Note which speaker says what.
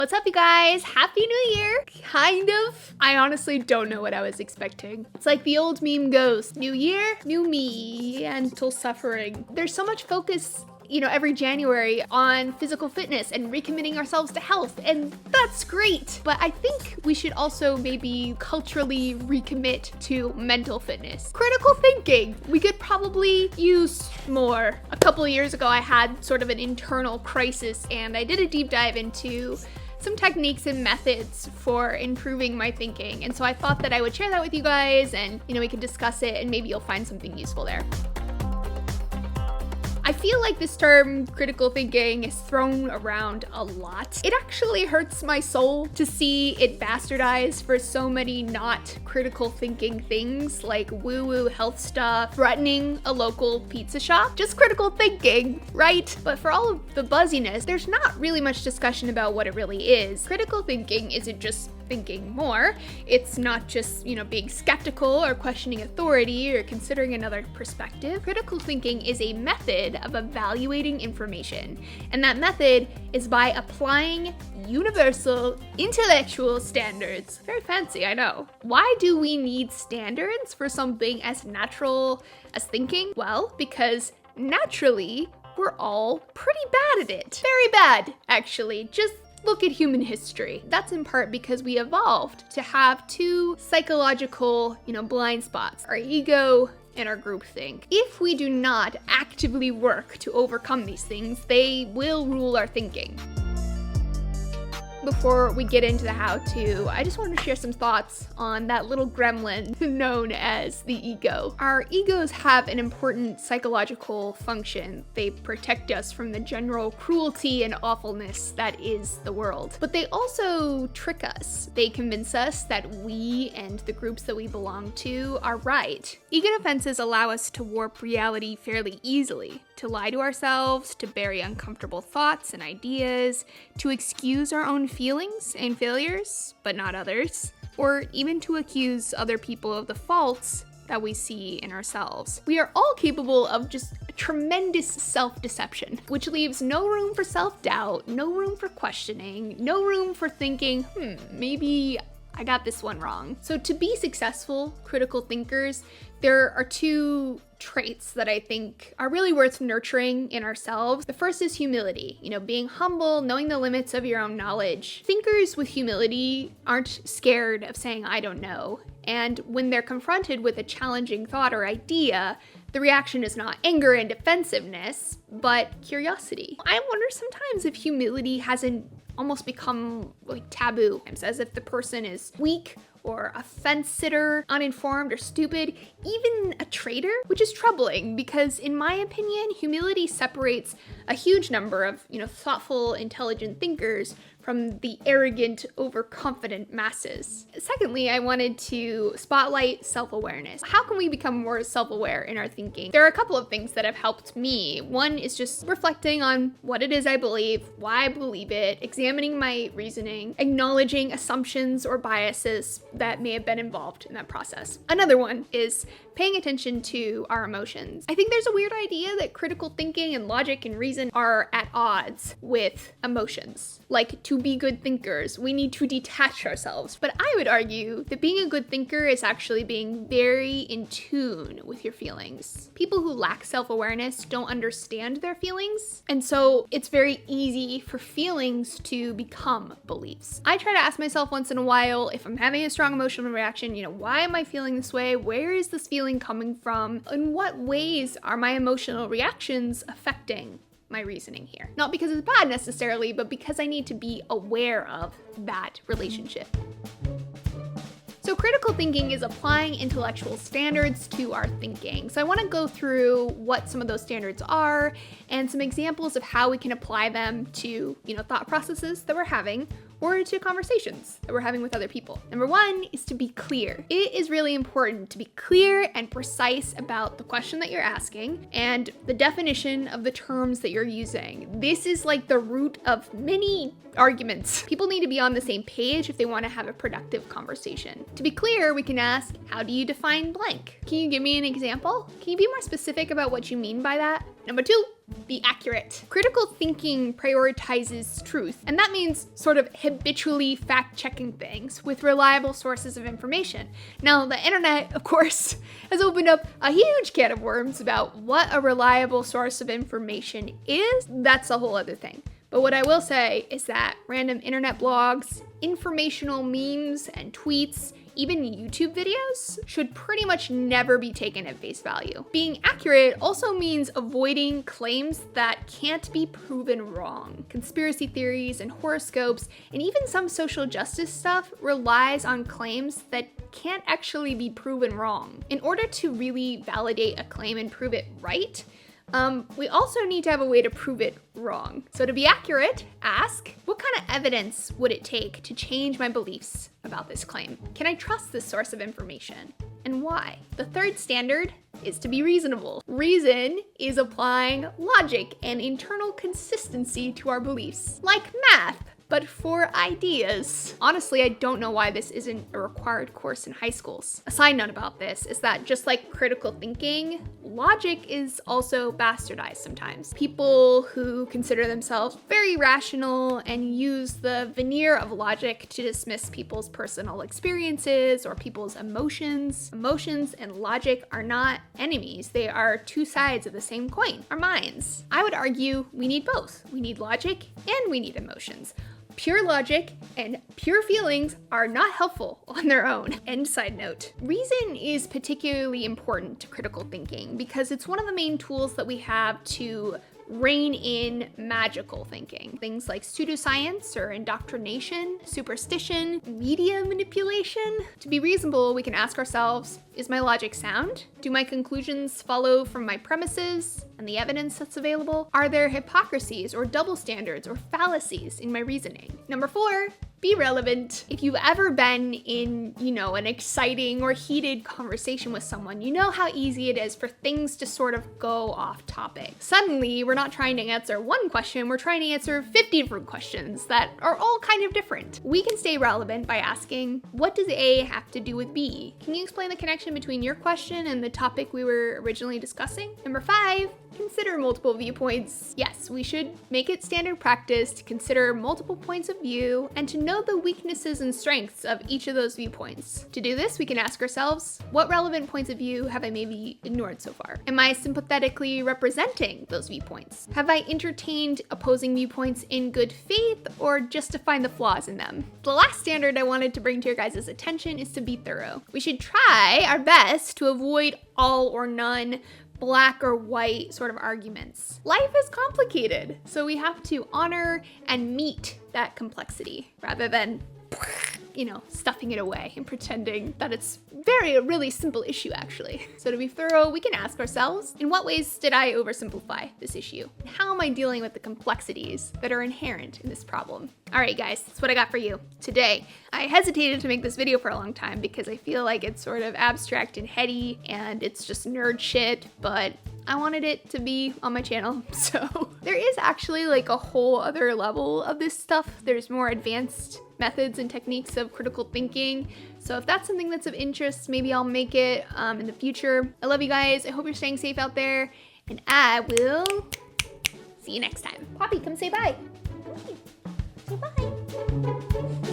Speaker 1: What's up, you guys? Happy New Year! Kind of. I honestly don't know what I was expecting. It's like the old meme goes, new year, new me, until suffering. There's so much focus every January on physical fitness and recommitting ourselves to health, and that's great. But I think we should also maybe culturally recommit to mental fitness. Critical thinking, we could probably use more. A couple of years ago, I had sort of an internal crisis, and I did a deep dive into some techniques and methods for improving my thinking. And so I thought that I would share that with you guys, and we could discuss it, and maybe you'll find something useful there. I feel like this term critical thinking is thrown around a lot. It actually hurts my soul to see it bastardized for so many not critical thinking things like woo-woo health stuff, threatening a local pizza shop. Just critical thinking, right? But for all of the buzziness, there's not really much discussion about what it really is. Critical thinking isn't just thinking more. It's not just, being skeptical or questioning authority or considering another perspective. Critical thinking is a method of evaluating information, and that method is by applying universal intellectual standards. Very fancy, I know. Why do we need standards for something as natural as thinking? Well, because naturally, we're all pretty bad at it. Very bad, actually. Just look at human history. That's in part because we evolved to have two psychological, blind spots, our ego and our groupthink. If we do not actively work to overcome these things, they will rule our thinking. Before we get into the how-to, I just wanted to share some thoughts on that little gremlin known as the ego. Our egos have an important psychological function. They protect us from the general cruelty and awfulness that is the world. But they also trick us. They convince us that we and the groups that we belong to are right. Ego defenses allow us to warp reality fairly easily, to lie to ourselves, to bury uncomfortable thoughts and ideas, to excuse our own feelings and failures, but not others, or even to accuse other people of the faults that we see in ourselves. We are all capable of just a tremendous self-deception, which leaves no room for self-doubt, no room for questioning, no room for thinking, maybe I got this one wrong. So to be successful critical thinkers, there are two traits that I think are really worth nurturing in ourselves. The first is humility, being humble, knowing the limits of your own knowledge. Thinkers with humility aren't scared of saying, I don't know. And when they're confronted with a challenging thought or idea, the reaction is not anger and defensiveness, but curiosity. I wonder sometimes if humility hasn't almost become like taboo, as if the person is weak or a fence-sitter, uninformed or stupid, even a traitor, which is troubling because in my opinion, humility separates a huge number of, thoughtful, intelligent thinkers from the arrogant, overconfident masses. Secondly, I wanted to spotlight self-awareness. How can we become more self-aware in our thinking? There are a couple of things that have helped me. One is just reflecting on what it is I believe, why I believe it, examining my reasoning, acknowledging assumptions or biases that may have been involved in that process. Another one is paying attention to our emotions. I think there's a weird idea that critical thinking and logic and reason are at odds with emotions. Like, to be good thinkers, we need to detach ourselves. But I would argue that being a good thinker is actually being very in tune with your feelings. People who lack self-awareness don't understand their feelings, and so it's very easy for feelings to become beliefs. I try to ask myself once in a while, if I'm having a strong emotional reaction, why am I feeling this way? Where is this feeling coming from? In what ways are my emotional reactions affecting my reasoning here? Not because it's bad necessarily, but because I need to be aware of that relationship. So critical thinking is applying intellectual standards to our thinking. So I want to go through what some of those standards are and some examples of how we can apply them to, thought processes that we're having or to conversations that we're having with other people. Number one is to be clear. It is really important to be clear and precise about the question that you're asking and the definition of the terms that you're using. This is like the root of many arguments. People need to be on the same page if they want to have a productive conversation. To be clear, we can ask, how do you define blank? Can you give me an example? Can you be more specific about what you mean by that? Number two, Be accurate. Critical thinking prioritizes truth, and that means sort of habitually fact-checking things with reliable sources of information. Now, the internet, of course, has opened up a huge can of worms about what a reliable source of information is. That's a whole other thing. But what I will say is that random internet blogs, informational memes and tweets, even YouTube videos, should pretty much never be taken at face value. Being accurate also means avoiding claims that can't be proven wrong. Conspiracy theories and horoscopes, and even some social justice stuff relies on claims that can't actually be proven wrong. In order to really validate a claim and prove it right, we also need to have a way to prove it wrong. So to be accurate, ask, what kind of evidence would it take to change my beliefs about this claim? Can I trust this source of information? And why? The third standard is to be reasonable. Reason is applying logic and internal consistency to our beliefs, like math, but for ideas. Honestly, I don't know why this isn't a required course in high schools. A side note about this is that just like critical thinking, logic is also bastardized sometimes. People who consider themselves very rational and use the veneer of logic to dismiss people's personal experiences or people's emotions. Emotions and logic are not enemies. They are two sides of the same coin, our minds. I would argue we need both. We need logic and we need emotions. Pure logic and pure feelings are not helpful on their own. End side note. Reason is particularly important to critical thinking because it's one of the main tools that we have to rein in magical thinking. Things like pseudoscience or indoctrination, superstition, media manipulation. To be reasonable, we can ask ourselves, is my logic sound? Do my conclusions follow from my premises and the evidence that's available? Are there hypocrisies or double standards or fallacies in my reasoning? Number 4, be relevant. If you've ever been in, an exciting or heated conversation with someone, you know how easy it is for things to sort of go off topic. Suddenly, we're not trying to answer one question, we're trying to answer 50 different questions that are all kind of different. We can stay relevant by asking, what does A have to do with B? Can you explain the connection between your question and the topic we were originally discussing? Number 5, consider multiple viewpoints. Yes, we should make it standard practice to consider multiple points of view and to know the weaknesses and strengths of each of those viewpoints. To do this, we can ask ourselves, what relevant points of view have I maybe ignored so far? Am I sympathetically representing those viewpoints? Have I entertained opposing viewpoints in good faith or just to find the flaws in them? The last standard I wanted to bring to your guys' attention is to be thorough. We should try our best to avoid all or none, black or white sort of arguments. Life is complicated, so we have to honor and meet that complexity rather than, stuffing it away and pretending that it's a really simple issue actually. So to be thorough, we can ask ourselves, in what ways did I oversimplify this issue? How am I dealing with the complexities that are inherent in this problem? All right, guys, that's what I got for you today. I hesitated to make this video for a long time because I feel like it's sort of abstract and heady and it's just nerd shit, but I wanted it to be on my channel. So there is actually like a whole other level of this stuff. There's more advanced methods and techniques of critical thinking. So if that's something that's of interest, maybe I'll make it in the future. I love you guys. I hope you're staying safe out there, and I will see you next time. Poppy, come say bye. Say bye.